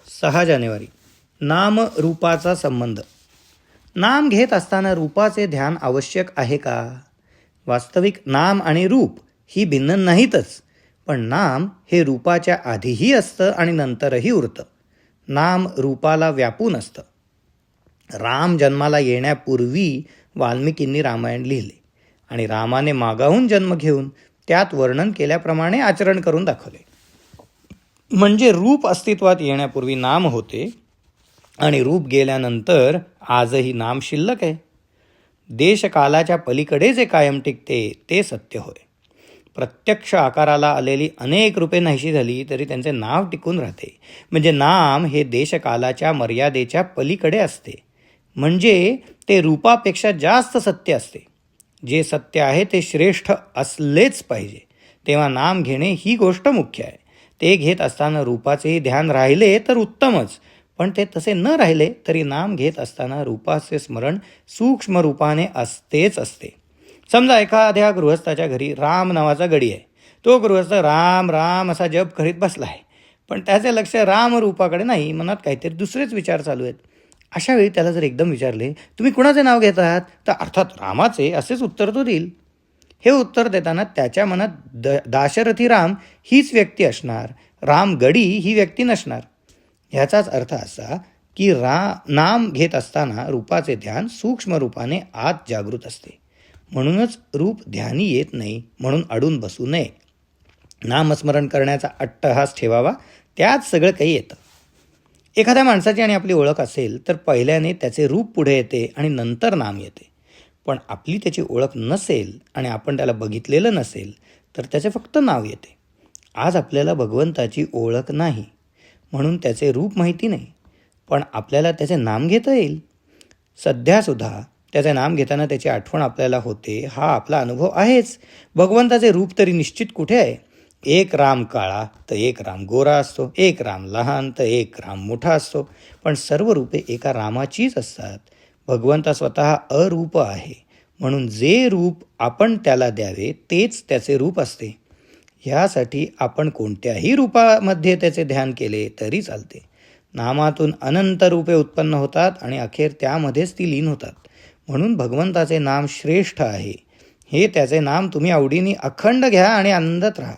6 जानेवारी. नाम रूपाचा संबंध. नाम घेत असताना रूपाचे ध्यान आवश्यक आहे का? वास्तविक नाम आणि रूप ही भिन्न नाहीतच, पण नाम हे रूपाच्या आधीही असतं आणि नंतरही उरतं. नाम रूपाला व्यापून असतं. राम जन्माला येण्यापूर्वी वाल्मिकींनी रामायण लिहिले आणि रामाने मागाहून जन्म घेऊन त्यात वर्णन केल्याप्रमाणे आचरण करून दाखवले. म्हणजे रूप अस्तित्वात येण्यापूर्वी नाम होते आणि रूप गेल्यानंतर आजही नाम शिल्लक आहे. देशकालाच्या पलीकडे जे कायम टिकते ते सत्य होय. प्रत्यक्ष आकाराला आलेली अनेक रूपे नाहीशी झाली तरी त्यांचे नाव टिकून राहते. म्हणजे नाम हे देशकालाच्या मर्यादेच्या पलीकडे असते. म्हणजे ते रूपापेक्षा जास्त सत्य असते. जे सत्य आहे ते श्रेष्ठ असलेच पाहिजे. तेव्हा नाम घेणे ही गोष्ट मुख्य आहे. ते घेत असताना रूपाचेही ध्यान राहिले तर उत्तमच, पण ते तसे न राहिले तरी नाम घेत असताना रूपाचे स्मरण सूक्ष्म रूपाने असतेच असते. समजा एखाद्या गृहस्थाच्या घरी राम नावाचा गडी आहे. तो गृहस्थ राम राम असा जप करीत बसला आहे, पण त्याचे लक्ष राम रूपाकडे नाही, मनात काहीतरी दुसरेच विचार चालू आहेत. अशा वेळी त्याला जर एकदम विचारले, तुम्ही कुणाचे नाव घेत आहात, तर अर्थात रामाचे असेच उत्तर तो देईल. हे उत्तर देताना त्याच्या मनात दाशरथी राम हीच व्यक्ती असणार, राम गडी ही व्यक्ती नसणार. ह्याचाच अर्थ असा की नाम घेत असताना रूपाचे ध्यान सूक्ष्म रूपाने आत जागृत असते. म्हणूनच रूप ध्यानी येत नाही, म्हणून अडून बसू नये. नामस्मरण करण्याचा अट्टहास ठेवावा, त्यात सगळं काही येतं. एखाद्या माणसाची आणि आपली ओळख असेल तर पहिल्याने त्याचे रूप पुढे येते आणि नंतर नाम येते. पण आपली त्याची ओळख नसेल आणि आपण त्याला बघितलेलं नसेल तर त्याचे फक्त नाव येते. आज आपल्याला भगवंताची ओळख नाही, म्हणून त्याचे रूप माहिती नाही, पण आपल्याला त्याचे नाम घेता येईल. सध्यासुद्धा त्याचे नाम घेताना त्याची आठवण आपल्याला होते, हा आपला अनुभव आहेच. भगवंताचे रूप तरी निश्चित कुठे आहे? एक राम काळा तर एक राम गोरा असतो, एक राम लहान तर एक राम मोठा असतो, पण सर्व रूपे एका रामाचीच असतात. भगवंता स्वतः अरूप आहे, म्हणून जे रूप आपण त्याला द्यावे तेच त्याचे रूप असते. ह्यासाठी आपण कोणत्याही रूपामध्ये त्याचे ध्यान केले तरी चालते. नामातून अनंत रूपे उत्पन्न होतात आणि अखेर त्यामध्येच ती लीन होतात. म्हणून भगवंताचे नाम श्रेष्ठ आहे. हे त्याचे नाम तुम्ही आवडीने अखंड घ्या आणि आनंदात राहा.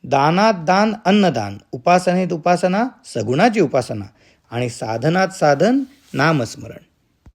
दानात दान अन्नदान, उपासनेत उपासना, सगुणाची उपासना आणि साधनात साधन नामस्मरण.